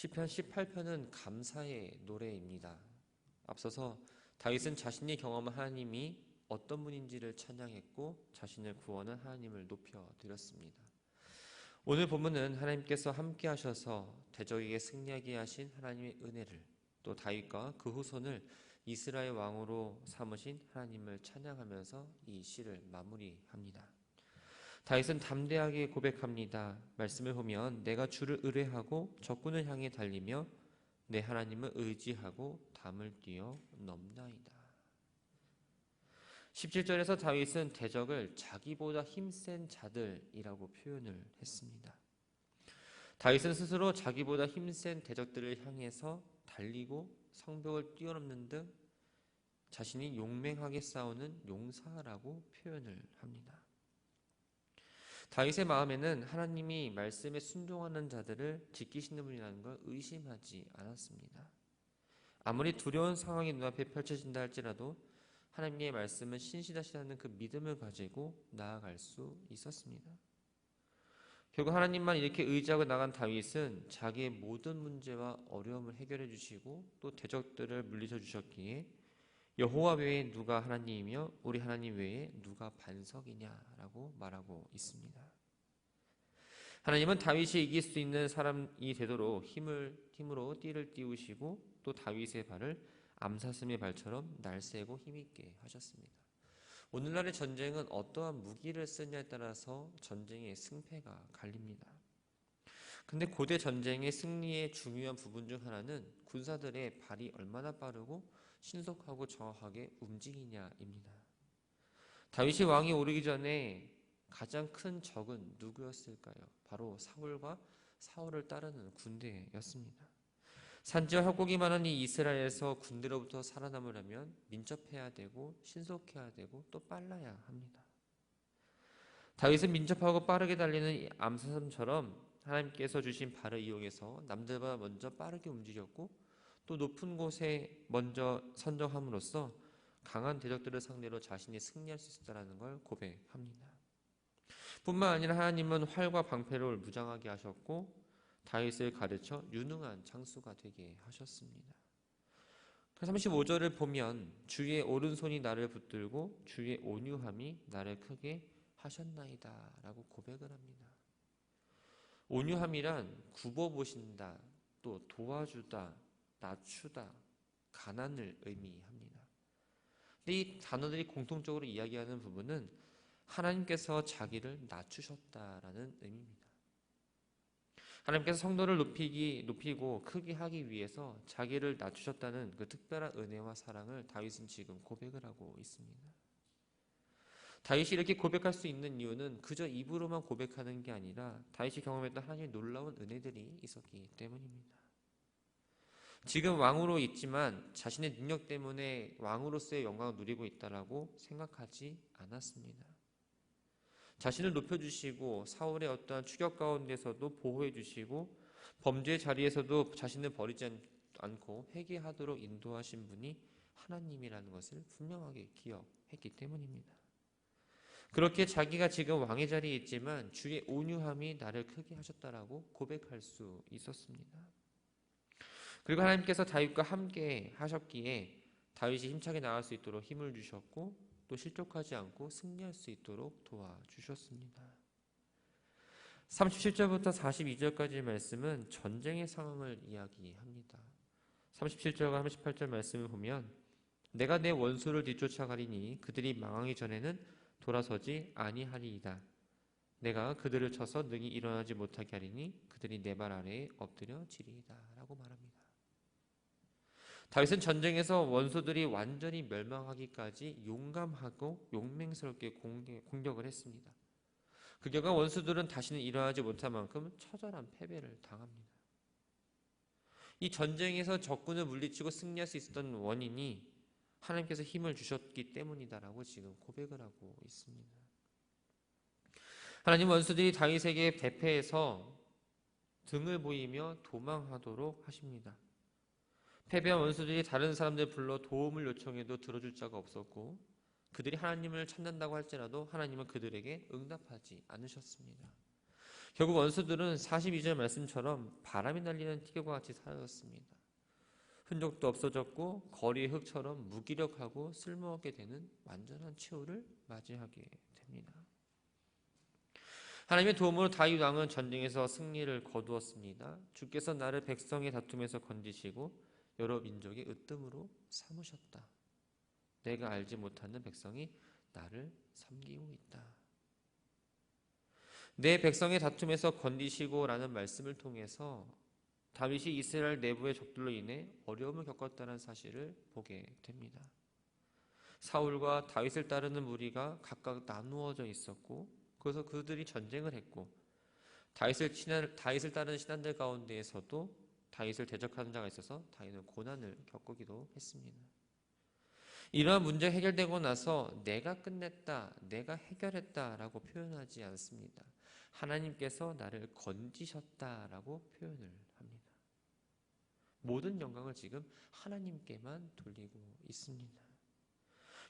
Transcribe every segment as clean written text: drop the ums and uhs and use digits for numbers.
시편 18편은 감사의 노래입니다. 앞서서 다윗은 자신이 경험한 하나님이 어떤 분인지를 찬양했고 자신을 구원한 하나님을 높여드렸습니다. 오늘 본문은 하나님께서 함께 하셔서 대적에게 승리하게 하신 하나님의 은혜를, 또 다윗과 그 후손을 이스라엘 왕으로 삼으신 하나님을 찬양하면서 이 시를 마무리합니다. 다윗은 담대하게 고백합니다. 말씀을 보면 내가 주를 의뢰하고 적군을 향해 달리며 내 하나님을 의지하고 담을 뛰어 넘나이다. 17절에서 다윗은 대적을 자기보다 힘센 자들이라고 표현을 했습니다. 다윗은 스스로 자기보다 힘센 대적들을 향해서 달리고 성벽을 뛰어넘는 등 자신이 용맹하게 싸우는 용사라고 표현을 합니다. 다윗의 마음에는 하나님이 말씀에 순종하는 자들을 지키시는 분이라는 걸 의심하지 않았습니다. 아무리 두려운 상황이 눈앞에 펼쳐진다 할지라도 하나님의 말씀은 신실하시다는 그 믿음을 가지고 나아갈 수 있었습니다. 결국 하나님만 이렇게 의지하고 나간 다윗은 자기의 모든 문제와 어려움을 해결해 주시고 또 대적들을 물리쳐 주셨기에 여호와 외에 누가 하나님이며 우리 하나님 외에 누가 반석이냐라고 말하고 있습니다. 하나님은 다윗이 이길 수 있는 사람이 되도록 힘으로 띠를 띄우시고 또 다윗의 발을 암사슴의 발처럼 날쌔고 힘있게 하셨습니다. 오늘날의 전쟁은 어떠한 무기를 쓰냐에 따라서 전쟁의 승패가 갈립니다. 근데 고대 전쟁의 승리의 중요한 부분 중 하나는 군사들의 발이 얼마나 빠르고 신속하고 정확하게 움직이냐입니다. 다윗이 왕이 오르기 전에 가장 큰 적은 누구였을까요? 바로 사울과 사울을 따르는 군대였습니다. 산지와 협곡이 많은 이 이스라엘에서 군대로부터 살아남으려면 민첩해야 되고 신속해야 되고 또 빨라야 합니다. 다윗은 민첩하고 빠르게 달리는 이 암사슴처럼 하나님께서 주신 발을 이용해서 남들보다 먼저 빠르게 움직였고 또 높은 곳에 먼저 선정함으로써 강한 대적들을 상대로 자신이 승리할 수 있었다는 걸 고백합니다. 뿐만 아니라 하나님은 활과 방패를 무장하게 하셨고 다윗을 가르쳐 유능한 장수가 되게 하셨습니다. 35절을 보면 주의 오른손이 나를 붙들고 주의 온유함이 나를 크게 하셨나이다 라고 고백을 합니다. 온유함이란 굽어보신다, 또 도와주다, 낮추다, 가난을 의미합니다. 근데 이 단어들이 공통적으로 이야기하는 부분은 하나님께서 자기를 낮추셨다라는 의미입니다. 하나님께서 성도를 높이고 크게 하기 위해서 자기를 낮추셨다는 그 특별한 은혜와 사랑을 다윗은 지금 고백을 하고 있습니다. 다윗이 이렇게 고백할 수 있는 이유는 그저 입으로만 고백하는 게 아니라 다윗이 경험했던 하나님의 놀라운 은혜들이 있었기 때문입니다. 지금 왕으로 있지만 자신의 능력 때문에 왕으로서의 영광을 누리고 있다라고 생각하지 않았습니다. 자신을 높여주시고 사울의 어떠한 추격 가운데서도 보호해주시고 범죄의 자리에서도 자신을 버리지 않고 회개하도록 인도하신 분이 하나님이라는 것을 분명하게 기억했기 때문입니다. 그렇게 자기가 지금 왕의 자리에 있지만 주의 온유함이 나를 크게 하셨다라고 고백할 수 있었습니다. 그리고 하나님께서 다윗과 함께 하셨기에 다윗이 힘차게 나갈 수 있도록 힘을 주셨고 또 실족하지 않고 승리할 수 있도록 도와주셨습니다. 37절부터 42절까지의 말씀은 전쟁의 상황을 이야기합니다. 37절과 38절 말씀을 보면 내가 내 원수를 뒤쫓아가리니 그들이 망하기 전에는 돌아서지 아니하리이다. 내가 그들을 쳐서 능히 일어나지 못하게 하리니 그들이 내 발 아래에 엎드려 지리이다 라고 말합니다. 다윗은 전쟁에서 원수들이 완전히 멸망하기까지 용감하고 용맹스럽게 공격을 했습니다. 그 결과 원수들은 다시는 일어나지 못할 만큼 처절한 패배를 당합니다. 이 전쟁에서 적군을 물리치고 승리할 수 있었던 원인이 하나님께서 힘을 주셨기 때문이다라고 지금 고백을 하고 있습니다. 하나님 원수들이 다윗에게 대패해서 등을 보이며 도망하도록 하십니다. 패배한 원수들이 다른 사람들 불러 도움을 요청해도 들어줄 자가 없었고 그들이 하나님을 찾는다고 할지라도 하나님은 그들에게 응답하지 않으셨습니다. 결국 원수들은 42절 말씀처럼 바람이 날리는 티격과 같이 사라졌습니다. 흔적도 없어졌고 거리의 흙처럼 무기력하고 쓸모없게 되는 완전한 최후를 맞이하게 됩니다. 하나님의 도움으로 다윗 왕은 전쟁에서 승리를 거두었습니다. 주께서 나를 백성의 다툼에서 건지시고 여러 민족의 으뜸으로 삼으셨다. 내가 알지 못하는 백성이 나를 섬기고 있다. 내 백성의 다툼에서 건지시고 라는 말씀을 통해서 다윗이 이스라엘 내부의 적들로 인해 어려움을 겪었다는 사실을 보게 됩니다. 사울과 다윗을 따르는 무리가 각각 나누어져 있었고, 그래서 그들이 전쟁을 했고, 다윗을 따르는 신하들 가운데에서도 다윗을 대적하는 자가 있어서 다윗은 고난을 겪기도 했습니다. 이러한 문제 해결되고 나서 내가 끝냈다, 내가 해결했다라고 표현하지 않습니다. 하나님께서 나를 건지셨다라고 표현을 합니다. 모든 영광을 지금 하나님께만 돌리고 있습니다.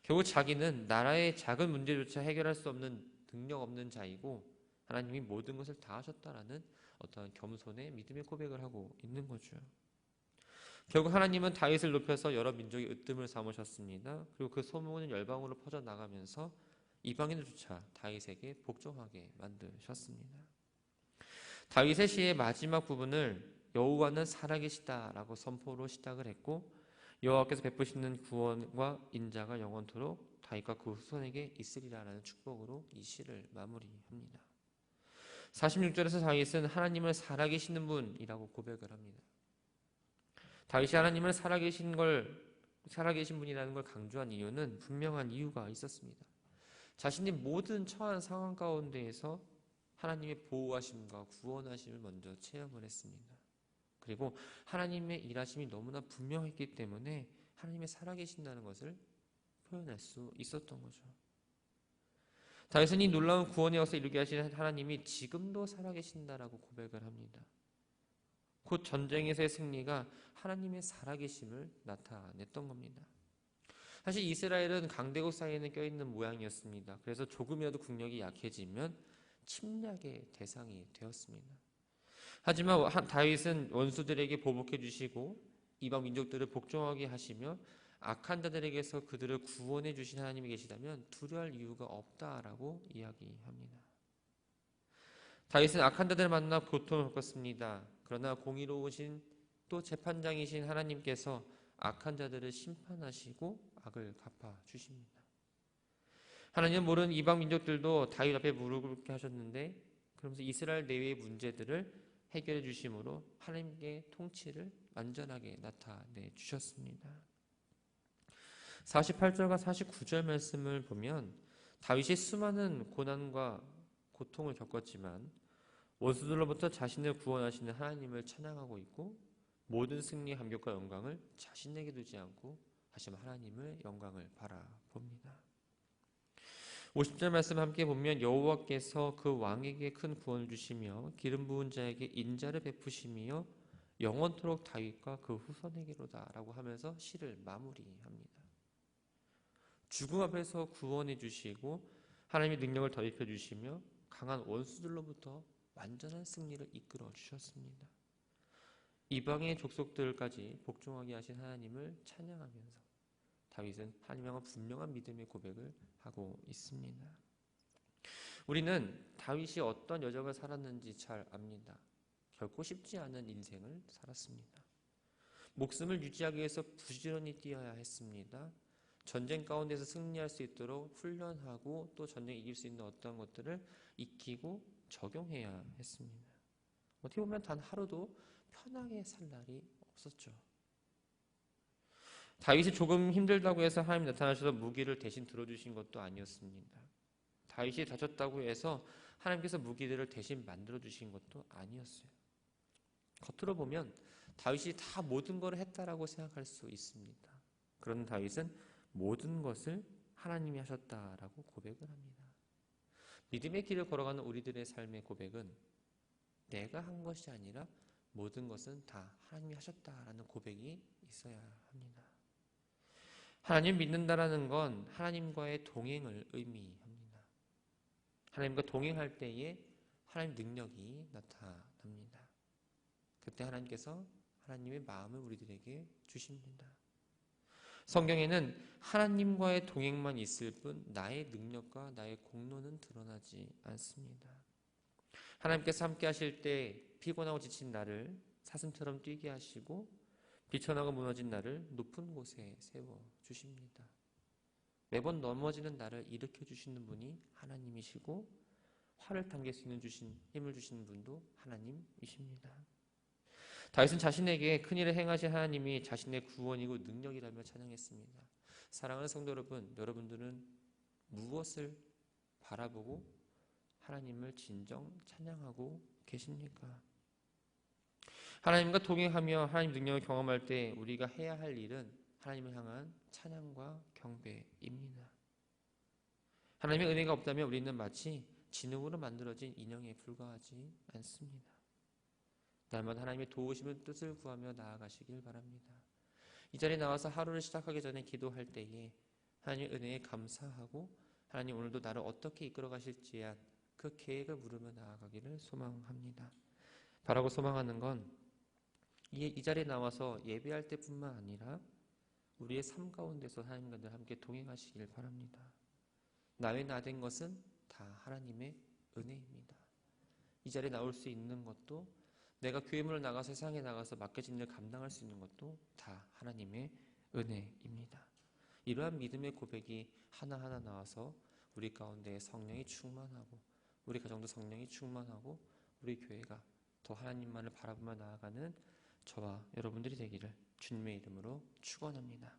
결국 자기는 나라의 작은 문제조차 해결할 수 없는 능력 없는 자이고 하나님이 모든 것을 다 하셨다라는 어떤 겸손의 믿음의 고백을 하고 있는 거죠. 결국 하나님은 다윗을 높여서 여러 민족의 으뜸을 삼으셨습니다. 그리고 그 소문은 열방으로 퍼져나가면서 이방인들조차 다윗에게 복종하게 만드셨습니다. 다윗의 시의 마지막 부분을 여호와는 살아계시다라고 선포로 시작을 했고, 여호와께서 베푸시는 구원과 인자가 영원토록 다윗과 그 후손에게 있으리라라는 축복으로 이 시를 마무리합니다. 46절에서 다윗은 하나님을 살아계시는 분이라고 고백을 합니다. 다윗이 하나님을 살아계신 분이라는 걸 강조한 이유는 분명한 이유가 있었습니다. 자신이 모든 처한 상황 가운데에서 하나님의 보호하심과 구원하심을 먼저 체험을 했습니다. 그리고 하나님의 일하심이 너무나 분명했기 때문에 하나님의 살아계신다는 것을 표현할 수 있었던 거죠. 다윗은 이 놀라운 구원의 역사 이루게 하신 하나님이 지금도 살아계신다라고 고백을 합니다. 곧 전쟁에서의 승리가 하나님의 살아계심을 나타냈던 겁니다. 사실 이스라엘은 강대국 사이에는 껴있는 모양이었습니다. 그래서 조금이라도 국력이 약해지면 침략의 대상이 되었습니다. 하지만 다윗은 원수들에게 보복해 주시고 이방 민족들을 복종하게 하시며 악한 자들에게서 그들을 구원해 주신 하나님이 계시다면 두려워할 이유가 없다라고 이야기합니다. 다윗은 악한 자들을 만나 고통을 겪었습니다. 그러나 공의로우신 또 재판장이신 하나님께서 악한 자들을 심판하시고 악을 갚아주십니다. 하나님은 모르는 이방 민족들도 다윗 앞에 무릎 꿇게 하셨는데, 그러면서 이스라엘 내외의 문제들을 해결해 주심으로 하나님의 통치를 완전하게 나타내 주셨습니다. 48절과 49절 말씀을 보면 다윗이 수많은 고난과 고통을 겪었지만 원수들로부터 자신을 구원하시는 하나님을 찬양하고 있고, 모든 승리의 감격과 영광을 자신에게 두지 않고 다시 하나님의 영광을 바라봅니다. 50절 말씀 함께 보면 여호와께서 그 왕에게 큰 구원을 주시며 기름 부은 자에게 인자를 베푸시며 영원토록 다윗과 그 후손에게로다 라고 하면서 시를 마무리합니다. 죽음 앞에서 구원해 주시고 하나님의 능력을 더입혀 주시며 강한 원수들로부터 완전한 승리를 이끌어 주셨습니다. 이방의 족속들까지 복종하게 하신 하나님을 찬양하면서 다윗은 하나님과 분명한 믿음의 고백을 하고 있습니다. 우리는 다윗이 어떤 여정을 살았는지 잘 압니다. 결코 쉽지 않은 인생을 살았습니다. 목숨을 유지하기 위해서 부지런히 뛰어야 했습니다. 전쟁 가운데서 승리할 수 있도록 훈련하고 또 전쟁에 이길 수 있는 어떤 것들을 익히고 적용해야 했습니다. 어떻게 보면 단 하루도 편하게 살 날이 없었죠. 다윗이 조금 힘들다고 해서 하나님 나타나셔서 무기를 대신 들어주신 것도 아니었습니다. 다윗이 다쳤다고 해서 하나님께서 무기들을 대신 만들어주신 것도 아니었어요. 겉으로 보면 다윗이 다 모든 걸 했다라고 생각할 수 있습니다. 그런 다윗은 모든 것을 하나님이 하셨다라고 고백을 합니다. 믿음의 길을 걸어가는 우리들의 삶의 고백은 내가 한 것이 아니라 모든 것은 다 하나님이 하셨다라는 고백이 있어야 합니다. 하나님 믿는다라는 건 하나님과의 동행을 의미합니다. 하나님과 동행할 때에 하나님 능력이 나타납니다. 그때 하나님께서 하나님의 마음을 우리들에게 주십니다. 성경에는 하나님과의 동행만 있을 뿐 나의 능력과 나의 공로는 드러나지 않습니다. 하나님께서 함께 하실 때 피곤하고 지친 나를 사슴처럼 뛰게 하시고 비천하고 무너진 나를 높은 곳에 세워주십니다. 매번 넘어지는 나를 일으켜 주시는 분이 하나님이시고 활을 당길 수 있는 힘을 주시는 분도 하나님이십니다. 다윗은 자신에게 큰일을 행하신 하나님이 자신의 구원이고 능력이라며 찬양했습니다. 사랑하는 성도 여러분, 여러분들은 무엇을 바라보고 하나님을 진정 찬양하고 계십니까? 하나님과 동행하며 하나님 능력을 경험할 때 우리가 해야 할 일은 하나님을 향한 찬양과 경배입니다. 하나님의 은혜가 없다면 우리는 마치 진흙으로 만들어진 인형에 불과하지 않습니다. 날마다 하나님의 도우심을 뜻을 구하며 나아가시길 바랍니다. 이 자리에 나와서 하루를 시작하기 전에 기도할 때에 하나님의 은혜에 감사하고 하나님 오늘도 나를 어떻게 이끌어 가실지에 그 계획을 물으며 나아가기를 소망합니다. 바라고 소망하는 건 이 자리에 나와서 예배할 때뿐만 아니라 우리의 삶 가운데서 하나님과 늘 함께 동행하시길 바랍니다. 나의 나 된 것은 다 하나님의 은혜입니다. 이 자리에 나올 수 있는 것도 내가 교회문을 나가 세상에 나가서 맡겨진 일을 감당할 수 있는 것도 다 하나님의 은혜입니다. 이러한 믿음의 고백이 하나하나 나와서 우리 가운데 성령이 충만하고 우리 가정도 성령이 충만하고 우리 교회가 더 하나님만을 바라보며 나아가는 저와 여러분들이 되기를 주님의 이름으로 축원합니다.